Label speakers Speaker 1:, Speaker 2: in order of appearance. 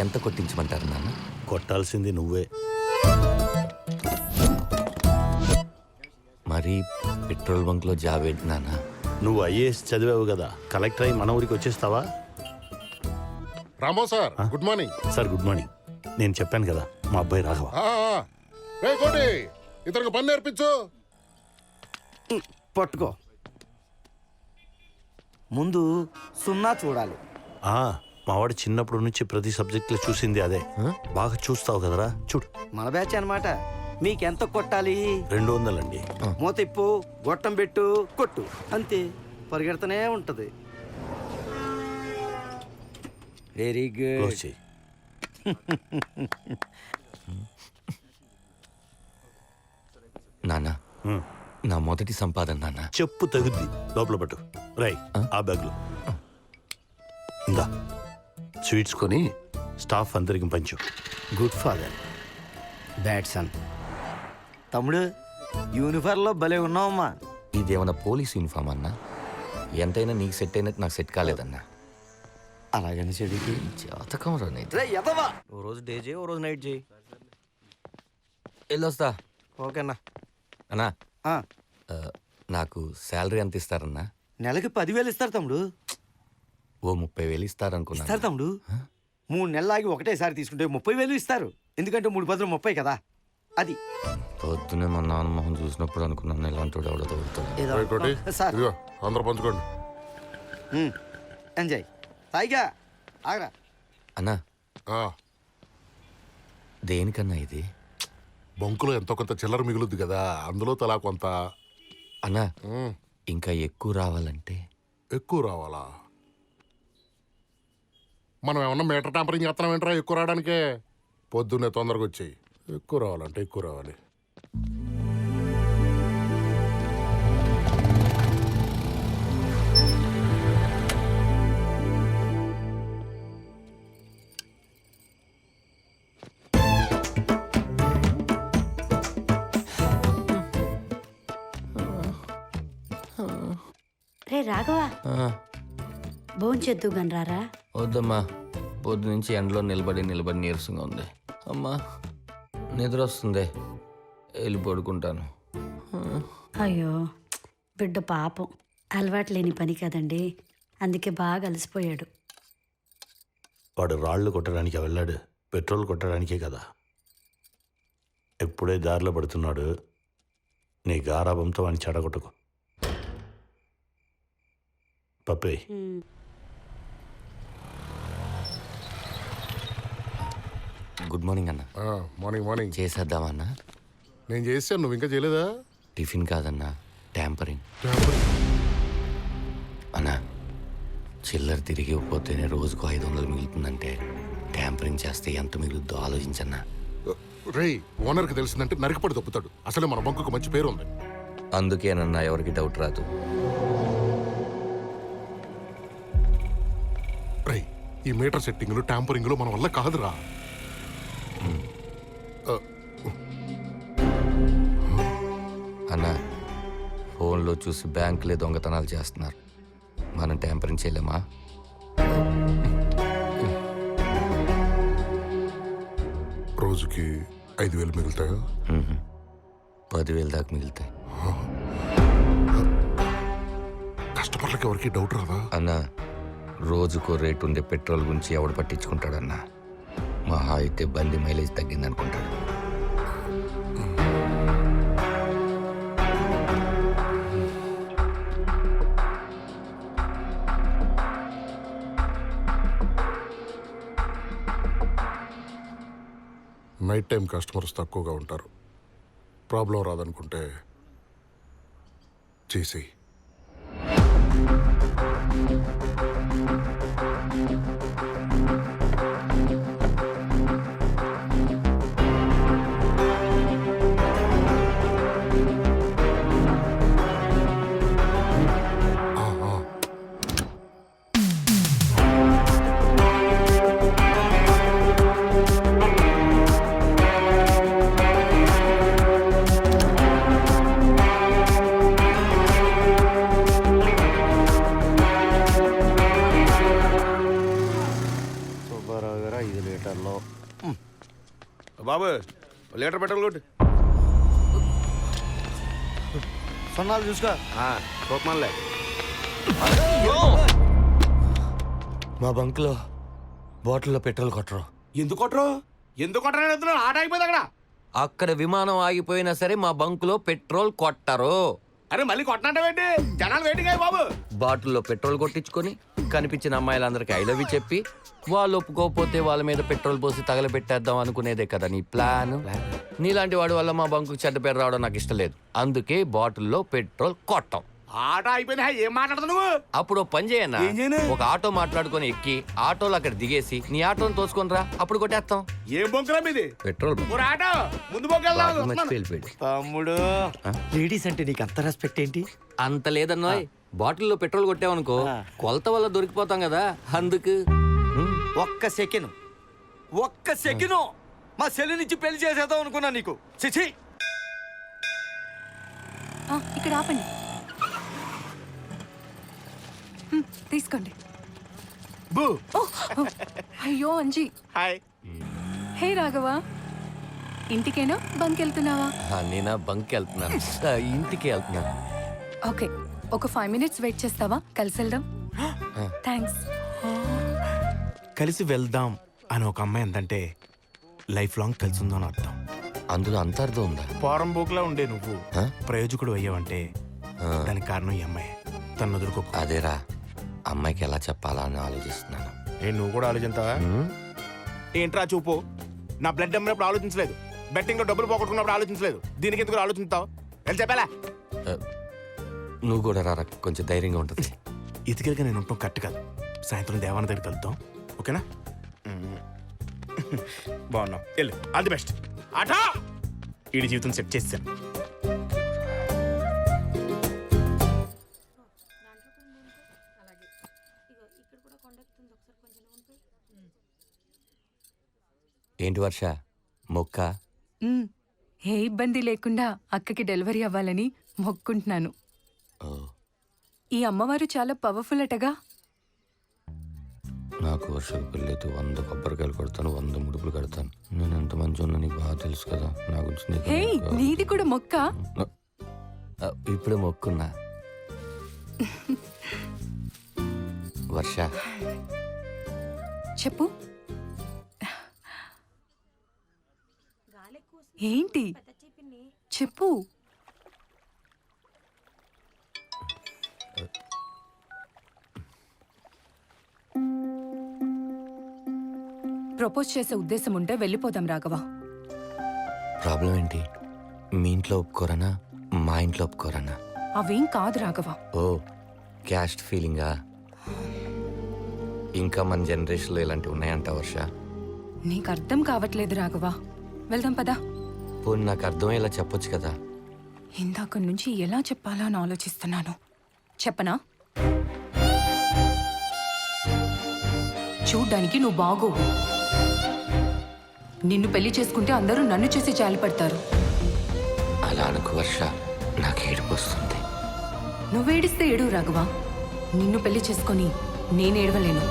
Speaker 1: ఎంత కొట్టించమంటారు నాన్న?
Speaker 2: కొట్టాల్సింది నువ్వే.
Speaker 1: మరి పెట్రోల్ బంక్లో జాబ్ ఏంటి నాన్న?
Speaker 2: నువ్వు ఐఏఎస్ చదివావు కదా, కలెక్టర్ అయి మన ఊరికి వచ్చేస్తావా?
Speaker 3: రామో sir, good morning.
Speaker 2: Sir good morning. నేను చెప్పాను కదా మా అబ్బాయి రాఘవ.
Speaker 3: రే కోటి, ఇతనికి పని నేర్పించు.
Speaker 4: పట్టుకో. ముందు సున్నా చూడాలి.
Speaker 2: మావాడు చిన్నప్పటి నుంచి ప్రతి సబ్జెక్ట్లో చూసింది అదే. బాగా చూస్తావు కదరా, చూడు.
Speaker 4: మన బ్యాచ్ అనమాట. మీకెంత కొట్టాలి?
Speaker 2: 200 అండి.
Speaker 4: మూతిప్పు, గొట్టం పెట్టు, కొట్టు, అంతే. పరిగెడుతూనే ఉంటది. Very good.
Speaker 2: చెయ్యి.
Speaker 1: నాన్న, నా మొదటి సంపాదన నాన్న.
Speaker 2: చెప్పు తగుద్ది, లోపల పట్టు. రై ఆ బ్యాగ్లో ఇందా స్వీట్స్ కొని స్టాఫ్ అందరికి పంచు.
Speaker 4: Good father, bad son. తమ్ముడు, యూనిఫామ్లో భలే ఉన్నావమ్మా.
Speaker 1: ఇదేమన్నా పోలీస్ యూనిఫామ్ అన్నా? ఎంతైనా నీకు సెట్ అయినట్టు నాకు సెట్ కాలేదన్నా.
Speaker 4: అలాగని చెడికి
Speaker 1: జాతకం రానైతే.
Speaker 4: ఓ రోజు డే చేయి, ఓ రోజు నైట్ చేయి.
Speaker 1: వెళ్ళొస్తా.
Speaker 4: ఓకేనా
Speaker 1: అన్నా, నాకు శాలరీ ఎంత ఇస్తారన్నా?
Speaker 4: నెలకి 10,000 ఇస్తారు తమ్ముడు.
Speaker 1: ఓ 30,000 ఇస్తారనుకున్నా.
Speaker 4: ఇస్తారు తమ్ముడు. 3 నెలలు ఆగి ఒకటేసారి తీసుకుంటే 30,000 ఇస్తారు. ఎందుకంటే 3 బదులు 30 కదా. అది
Speaker 1: పొద్దునే మా నాన్న మొహం చూసినప్పుడు అనుకున్నాను ఇలాంటి వాడు ఎవడో తగులుతాడు.
Speaker 3: రే కోటి,
Speaker 4: సార్
Speaker 3: ఇదిగో అందరూ పంచుకోండి.
Speaker 4: ఎంజాయ్. తాయిగా ఆగరా.
Speaker 1: అన్నా,
Speaker 3: ఆ,
Speaker 1: దేనికన్నా ఇది?
Speaker 3: బంకులో ఎంతో కొంత చిల్లర మిగులుద్ది కదా, అందులో తలా కొంత.
Speaker 1: అన్నా, ఇంకా ఎక్కువ రావాలంటే?
Speaker 3: ఎక్కువ రావాలా? మనం ఏమన్నా మీటర్ ట్యాంపరింగ్ చేస్తున్నాం ఏంట్రా ఎక్కువ రావడానికే? పొద్దున్నే తొందరగా వచ్చాయి. ఎక్కువ రావాలంటే ఎక్కువ రావాలి.
Speaker 5: రే రాఘవా, భోంచెద్దు గనరారా.
Speaker 1: వద్దమ్మా, పొద్దు నుంచి ఎండలో నిలబడి నీరసంగా ఉంది. అమ్మా నిద్ర వస్తుంది, వెళ్ళి పడుకుంటాను.
Speaker 5: అయ్యో బిడ్డ పాపం, అలవాటు లేని పని కదండి, అందుకే బాగా అలసిపోయాడు.
Speaker 2: వాడు రాళ్ళు కొట్టడానికి వెళ్ళాడు, పెట్రోల్ కొట్టడానికే కదా. ఎప్పుడే దారిలో పడుతున్నాడు. నీ గారాబంతో వాడిని చెడగొట్టుకో. పప్పే,
Speaker 1: గుడ్ మార్నింగ్ అన్న.
Speaker 3: Morning morning.
Speaker 1: చేసేద్దామన్నా?
Speaker 3: నేను చేశాను, నువ్వు ఇంకా చేయలేదా?
Speaker 1: టిఫిన్ కాదన్నా, ట్యాంపరింగ్. అన్నా, చిల్లర తిరిగి పోతేనే రోజుకు 500 మిగులుతుందంటే ట్యాంపరింగ్ చేస్తే ఎంత మిగులుద్దో ఆలోచించన్నా.
Speaker 3: రేయ్, ఓనర్కి తెలిసిందంటే నరికపడి తప్పుతాడు. అసలే మన బంకుకు మంచి పేరు ఉంది.
Speaker 1: అందుకేనన్నా ఎవరికి డౌట్ రాదు.
Speaker 3: రేయ్, ఈ మీటర్ సెట్టింగ్లు ట్యాంపరింగ్లు మన వల్ల కాదురా.
Speaker 1: అన్నా, ఫోన్లో చూసి బ్యాంకులే దొంగతనాలు చేస్తున్నారు, మనం ట్యాంపరింగ్ చేయలేమా?
Speaker 3: రోజుకి 5,000 మిగులుతాయా?
Speaker 1: 10,000 దాకా మిగులుతాయి.
Speaker 3: కస్టమర్లకు ఎవరికి డౌట్ రాదా?
Speaker 1: అన్నా, రోజుకో రేటు ఉండే పెట్రోల్ గురించి ఎవడు పట్టించుకుంటాడన్నా? మహా అయితే బండి మైలేజ్ తగ్గిందనుకుంటాడు.
Speaker 3: నైట్ టైం కస్టమర్స్ తక్కువగా ఉంటారు. ప్రాబ్లం రాదనుకుంటే చేసేయి.
Speaker 6: బాబు లీటర్ పెట్రోల్ కొట్టు
Speaker 4: సున్నాలు చూసుకో.
Speaker 6: చూస్తున్నానులే.
Speaker 1: మా బంక్లో బాటిల్లో పెట్రోల్ కొట్టరు.
Speaker 6: ఎందుకు కొట్టరు ఆట అయిపోయింది అక్కడ.
Speaker 1: అక్కడ విమానం ఆగిపోయినా సరే మా బంకులో పెట్రోల్ కొట్టరు.
Speaker 6: అరే మళ్ళీ కొట్టనంటావేంటి? జనాలు వెయిటింగ్ అయ్యి బాబు.
Speaker 1: బాటిల్లో పెట్రోల్ కొట్టించుకొని కనిపించిన అమ్మాయిలందరికీ ఐ లవ్ యూ చెప్పి వాళ్ళు ఒప్పుకోకపోతే వాళ్ళ మీద పెట్రోల్ పోసి తగలబెట్టేద్దాం అనుకునేదే కదా నీ ప్లాన్. నీలాంటి వాడి వల్ల మా బంకు చెడ్డ పేరు రావడం నాకు ఇష్టం లేదు. అందుకే బాటిల్లో పెట్రోల్ కొట్టాం.
Speaker 6: ఆట అయిపోయింది. ఏం మాట్లాడుతున్నావు నువ్వు?
Speaker 1: అప్పుడు ఓ పని చేయన్నా,
Speaker 6: ఏం చేయను?
Speaker 1: ఒక ఆటో మాట్లాడుకొని ఎక్కి ఆటోలో అక్కడ దిగేసి నీ ఆటోని తోసుకొని రా, అప్పుడు కొట్టేస్తాం.
Speaker 6: ఏం బొంకురా మీది?
Speaker 1: Petrol bunk.
Speaker 6: ఓ ఆటో ముందు బొంకెళ్దాం.
Speaker 1: బాగా మర్చిపోయి వెళ్ళిపోయాడు.
Speaker 4: తమ్ముడు, లేడీస్ అంటే నీకు అంత రెస్పెక్ట్ ఏంటి?
Speaker 1: అంత లేదన్నోయ్, బాటిల్లో పెట్రోల్ కొట్టావనుకో కొలత వల్ల దొరికిపోతాం కదా, అందుకు.
Speaker 4: ఒక్క సెకండ్ మా సెల్ నుంచి పెళ్లి చేసేద్దాం అనుకున్నా నీకు. చిచి,
Speaker 7: ఇక్కడ ఆపండి. తీసుకోండి.
Speaker 6: బూ.
Speaker 7: అయ్యో అంజీ.
Speaker 6: హాయ్.
Speaker 7: హే రాఘవా, ఇంటికేనా బంక్ వెళ్తున్నావా?
Speaker 1: నేనా బంక్ వెళ్తున్నాను, ఇంటికి వెళ్తున్నాను.
Speaker 7: ఓకే, ఒక 5 minutes వెయిట్ చేస్తావా? కలిసి వెళ్దాం. థ్యాంక్స్.
Speaker 8: కలిసి వెళ్దాం అని ఒక అమ్మాయి ఎంతంటే లైఫ్ లాంగ్ కలిసి ఉందని అర్థం.
Speaker 1: అందులో అంత అర్థం ఉందా?
Speaker 8: పోరం బోకులా ఉండే నువ్వు
Speaker 1: ఆ?
Speaker 8: ప్రయోజకుడు అయ్యావంటే దానికి కారణం ఈ అమ్మాయి. తను వదులుకోకు.
Speaker 1: అదేరా, అమ్మాయికి ఎలా చెప్పాలా అని ఆలోచిస్తున్నాను.
Speaker 8: నువ్వు కూడా ఆలోచించావా? ఏంట్రా చూపు, నా బ్లడ్ అమ్మినప్పుడు ఆలోచించలేదు, బెట్టింగ్ లో డబ్బులు పోగొట్టుకున్నప్పుడు ఆలోచించలేదు, దీనికి ఎందుకు ఆలోచిస్తావు? వెళ్ళి చెప్పాలా?
Speaker 1: నువ్వు కూడా రారా, కొంచెం ధైర్యంగా ఉంటుంది.
Speaker 8: ఇతికెళ్ళగా నేను ఉంటాం కరెక్ట్ కాదు. సాయంత్రం దేవాన దగ్గరికి వెళ్తాం, ఓకేనా? బాగున్నావు, వెళ్ళు. All the best. ఆటా ఈడి జీవితం సెట్ చేస్తాను.
Speaker 1: ఏంటి వర్ష, మొక్క?
Speaker 7: ఏ ఇబ్బంది లేకుండా అక్కకి డెలివరీ అవ్వాలని మొక్కుంటున్నాను. ఈ అమ్మవారు చాలా పవర్ఫుల్ అటగా.
Speaker 1: నాకు వర్షకు పెళ్ళైతే 100 కొబ్బరికాయలు కొడతాను, 100 ముడుపులు కడతాను. నేను ఎంత మంచి ఉన్నా నీకు బాగా తెలుసు కదా, నా గురించి నీకు
Speaker 7: హే, నీది కూడా మొక్క.
Speaker 1: ఇప్పుడే మొక్కున్నా. వర్ష,
Speaker 7: చెప్పు. ఏంటి చెప్పు. ప్రపోజ్ చేసే ఉద్దేశం ఉంటే వెళ్ళిపోదాం రాఘవ.
Speaker 1: ప్రాబ్లం ఏంటి? మీ ఇంట్లో ఒప్పుకోరనా, మా ఇంట్లో ఒప్పుకోరనా?
Speaker 7: అవేం కాదు రాఘవ.
Speaker 1: ఓ, క్యాస్ట్ ఫీలింగా? ఇంకా మన జనరేషన్లో ఇలాంటివి ఉన్నాయంట వర్ష?
Speaker 7: నీకు అర్థం కావట్లేదు రాఘవ. వెళ్దాం పదా.
Speaker 1: పోనీ నాకు అర్థమయ్యేలా చెప్పొచ్చు కదా.
Speaker 7: ఇందాక నుంచి ఎలా చెప్పాలా అని ఆలోచిస్తున్నాను. చెప్పనా? చూడ్డానికి నువ్వు బాగోవు. నిన్ను పెళ్లి చేసుకుంటే అందరూ నన్ను చూసి జాలిపడతారు.
Speaker 1: అలా అనుకు వర్ష, నాకు ఏడుపు వస్తుంది.
Speaker 7: నువ్వేడిస్తే ఏడు రాఘవ. నిన్ను పెళ్లి చేసుకొని నేను ఏడవలేను.